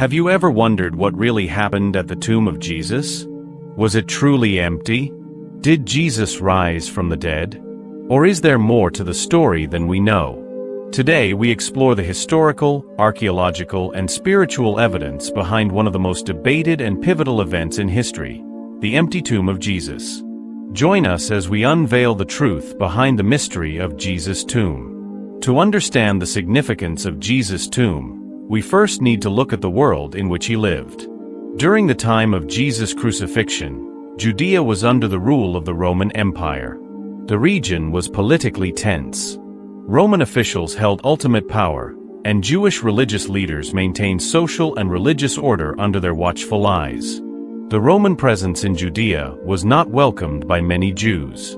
Have you ever wondered what really happened at the tomb of Jesus? Was it truly empty? Did Jesus rise from the dead? Or is there more to the story than we know? Today we explore the historical, archaeological, and spiritual evidence behind one of the most debated and pivotal events in history, the empty tomb of Jesus. Join us as we unveil the truth behind the mystery of Jesus' tomb. To understand the significance of Jesus' tomb, we first need to look at the world in which he lived. During the time of Jesus' crucifixion, Judea was under the rule of the Roman Empire. The region was politically tense. Roman officials held ultimate power, and Jewish religious leaders maintained social and religious order under their watchful eyes. The Roman presence in Judea was not welcomed by many Jews.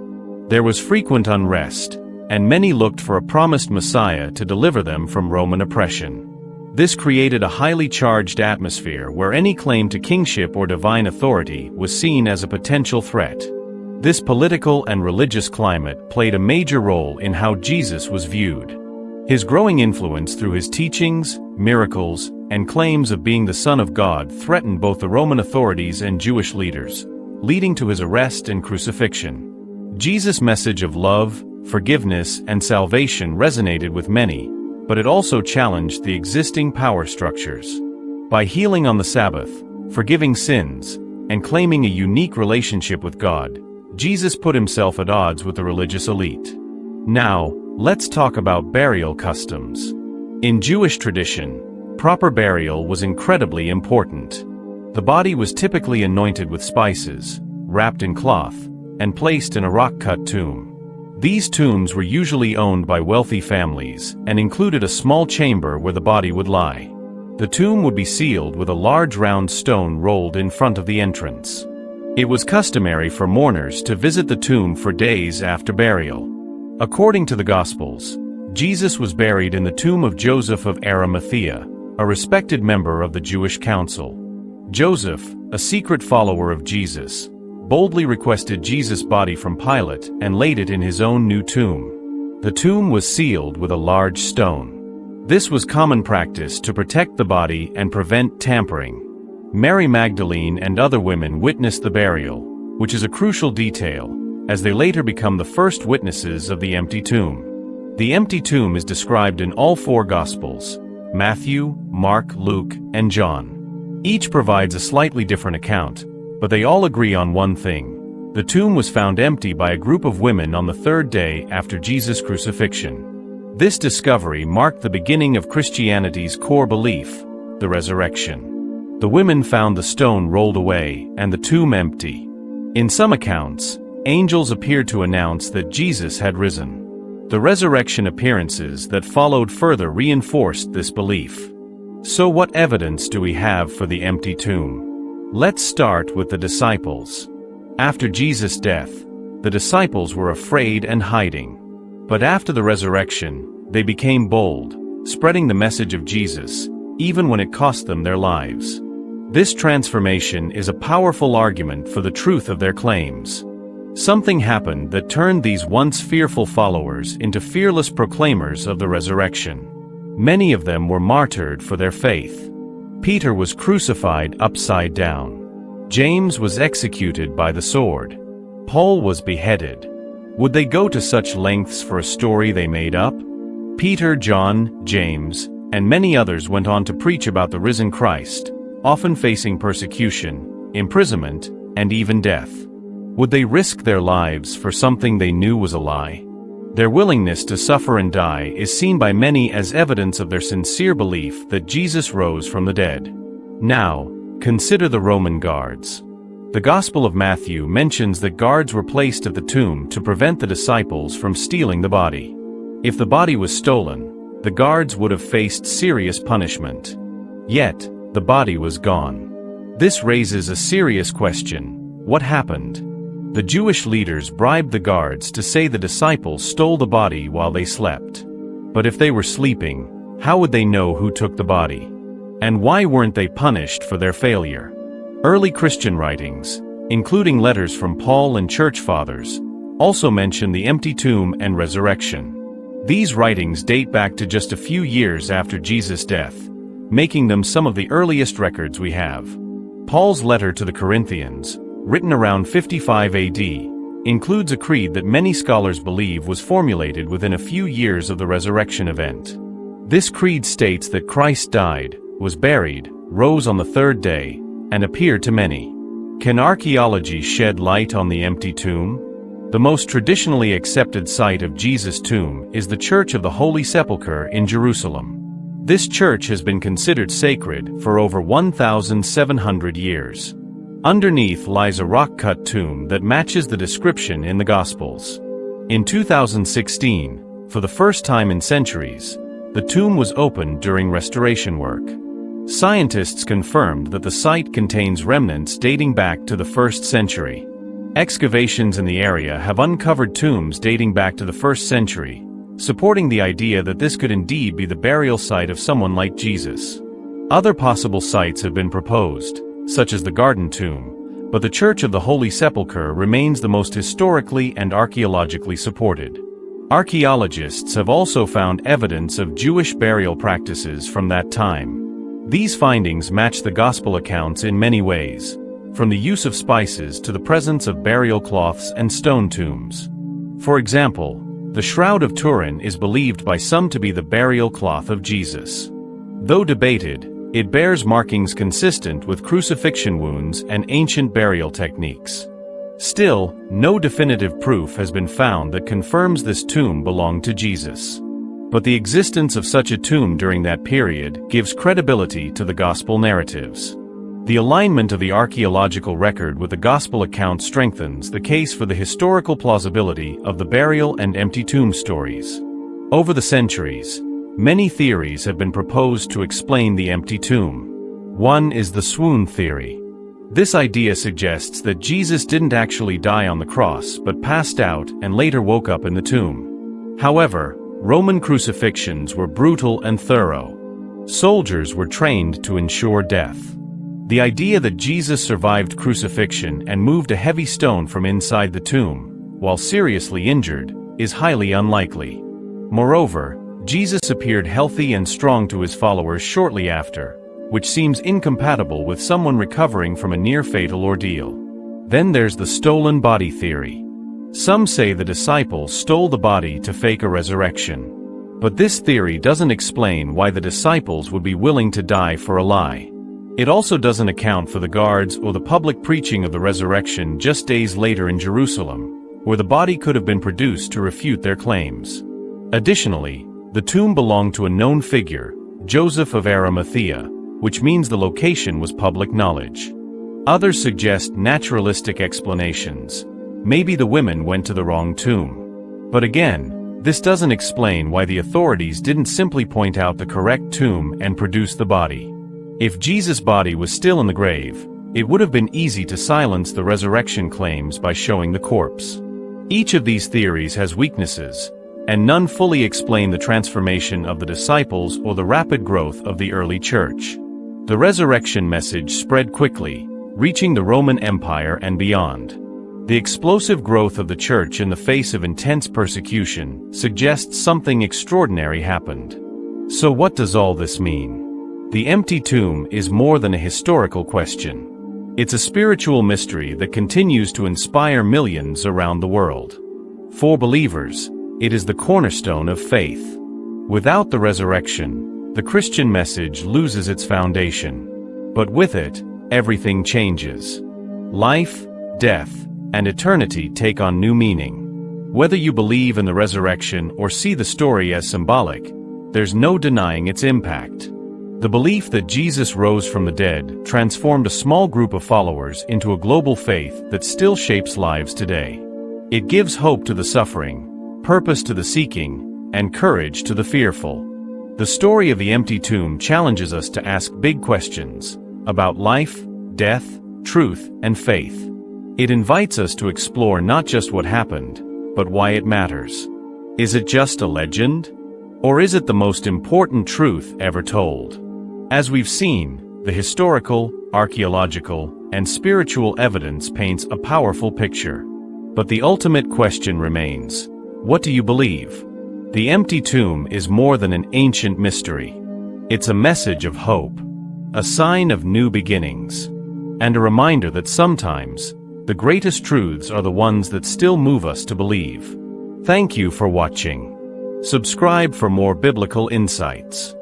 There was frequent unrest, and many looked for a promised Messiah to deliver them from Roman oppression. This created a highly charged atmosphere where any claim to kingship or divine authority was seen as a potential threat. This political and religious climate played a major role in how Jesus was viewed. His growing influence through his teachings, miracles, and claims of being the Son of God threatened both the Roman authorities and Jewish leaders, leading to his arrest and crucifixion. Jesus' message of love, forgiveness, and salvation resonated with many, but it also challenged the existing power structures. By healing on the Sabbath, forgiving sins, and claiming a unique relationship with God, Jesus put himself at odds with the religious elite. Now, let's talk about burial customs. In Jewish tradition, proper burial was incredibly important. The body was typically anointed with spices, wrapped in cloth, and placed in a rock-cut tomb. These tombs were usually owned by wealthy families and included a small chamber where the body would lie. The tomb would be sealed with a large round stone rolled in front of the entrance. It was customary for mourners to visit the tomb for days after burial. According to the Gospels, Jesus was buried in the tomb of Joseph of Arimathea, a respected member of the Jewish council. Joseph, a secret follower of Jesus, boldly requested Jesus' body from Pilate and laid it in his own new tomb. The tomb was sealed with a large stone. This was common practice to protect the body and prevent tampering. Mary Magdalene and other women witnessed the burial, which is a crucial detail, as they later become the first witnesses of the empty tomb. The empty tomb is described in all four Gospels: Matthew, Mark, Luke, and John. Each provides a slightly different account, but they all agree on one thing: the tomb was found empty by a group of women on the third day after Jesus' crucifixion. This discovery marked the beginning of Christianity's core belief, the resurrection. The women found the stone rolled away and the tomb empty. In some accounts, angels appeared to announce that Jesus had risen. The resurrection appearances that followed further reinforced this belief. So what evidence do we have for the empty tomb? Let's start with the disciples. After Jesus' death, the disciples were afraid and hiding. But after the resurrection, they became bold, spreading the message of Jesus, even when it cost them their lives. This transformation is a powerful argument for the truth of their claims. Something happened that turned these once fearful followers into fearless proclaimers of the resurrection. Many of them were martyred for their faith. Peter was crucified upside down. James was executed by the sword. Paul was beheaded. Would they go to such lengths for a story they made up? Peter, John, James, and many others went on to preach about the risen Christ, often facing persecution, imprisonment, and even death. Would they risk their lives for something they knew was a lie? Their willingness to suffer and die is seen by many as evidence of their sincere belief that Jesus rose from the dead. Now, consider the Roman guards. The Gospel of Matthew mentions that guards were placed at the tomb to prevent the disciples from stealing the body. If the body was stolen, the guards would have faced serious punishment. Yet, the body was gone. This raises a serious question: what happened? The Jewish leaders bribed the guards to say the disciples stole the body while they slept. But if they were sleeping, how would they know who took the body? And why weren't they punished for their failure? Early Christian writings, including letters from Paul and church fathers, also mention the empty tomb and resurrection. These writings date back to just a few years after Jesus' death, making them some of the earliest records we have. Paul's letter to the Corinthians, written around 55 AD, includes a creed that many scholars believe was formulated within a few years of the resurrection event. This creed states that Christ died, was buried, rose on the third day, and appeared to many. Can archaeology shed light on the empty tomb? The most traditionally accepted site of Jesus' tomb is the Church of the Holy Sepulchre in Jerusalem. This church has been considered sacred for over 1,700 years. Underneath lies a rock-cut tomb that matches the description in the Gospels. In 2016, for the first time in centuries, the tomb was opened during restoration work. Scientists confirmed that the site contains remnants dating back to the 1st century. Excavations in the area have uncovered tombs dating back to the 1st century, supporting the idea that this could indeed be the burial site of someone like Jesus. Other possible sites have been proposed, such as the Garden Tomb, but the Church of the Holy Sepulchre remains the most historically and archaeologically supported. Archaeologists have also found evidence of Jewish burial practices from that time. These findings match the Gospel accounts in many ways, from the use of spices to the presence of burial cloths and stone tombs. For example, the Shroud of Turin is believed by some to be the burial cloth of Jesus. Though debated, it bears markings consistent with crucifixion wounds and ancient burial techniques. Still, no definitive proof has been found that confirms this tomb belonged to Jesus. But the existence of such a tomb during that period gives credibility to the Gospel narratives. The alignment of the archaeological record with the Gospel account strengthens the case for the historical plausibility of the burial and empty tomb stories. Over the centuries, many theories have been proposed to explain the empty tomb. One is the swoon theory. This idea suggests that Jesus didn't actually die on the cross but passed out and later woke up in the tomb. However, Roman crucifixions were brutal and thorough. Soldiers were trained to ensure death. The idea that Jesus survived crucifixion and moved a heavy stone from inside the tomb, while seriously injured, is highly unlikely. Moreover, Jesus appeared healthy and strong to his followers shortly after, which seems incompatible with someone recovering from a near-fatal ordeal. Then there's the stolen body theory. Some say the disciples stole the body to fake a resurrection. But this theory doesn't explain why the disciples would be willing to die for a lie. It also doesn't account for the guards or the public preaching of the resurrection just days later in Jerusalem, where the body could have been produced to refute their claims. Additionally, the tomb belonged to a known figure, Joseph of Arimathea, which means the location was public knowledge. Others suggest naturalistic explanations. Maybe the women went to the wrong tomb. But again, this doesn't explain why the authorities didn't simply point out the correct tomb and produce the body. If Jesus' body was still in the grave, it would have been easy to silence the resurrection claims by showing the corpse. Each of these theories has weaknesses, and none fully explain the transformation of the disciples or the rapid growth of the early church. The resurrection message spread quickly, reaching the Roman Empire and beyond. The explosive growth of the church in the face of intense persecution suggests something extraordinary happened. So what does all this mean? The empty tomb is more than a historical question. It's a spiritual mystery that continues to inspire millions around the world. For believers, it is the cornerstone of faith. Without the resurrection, the Christian message loses its foundation. But with it, everything changes. Life, death, and eternity take on new meaning. Whether you believe in the resurrection or see the story as symbolic, there's no denying its impact. The belief that Jesus rose from the dead transformed a small group of followers into a global faith that still shapes lives today. It gives hope to the suffering, purpose to the seeking, and courage to the fearful. The story of the empty tomb challenges us to ask big questions about life, death, truth, and faith. It invites us to explore not just what happened, but why it matters. Is it just a legend? Or is it the most important truth ever told? As we've seen, the historical, archaeological, and spiritual evidence paints a powerful picture. But the ultimate question remains: what do you believe? The empty tomb is more than an ancient mystery. It's a message of hope, a sign of new beginnings, and a reminder that sometimes, the greatest truths are the ones that still move us to believe. Thank you for watching. Subscribe for more biblical insights.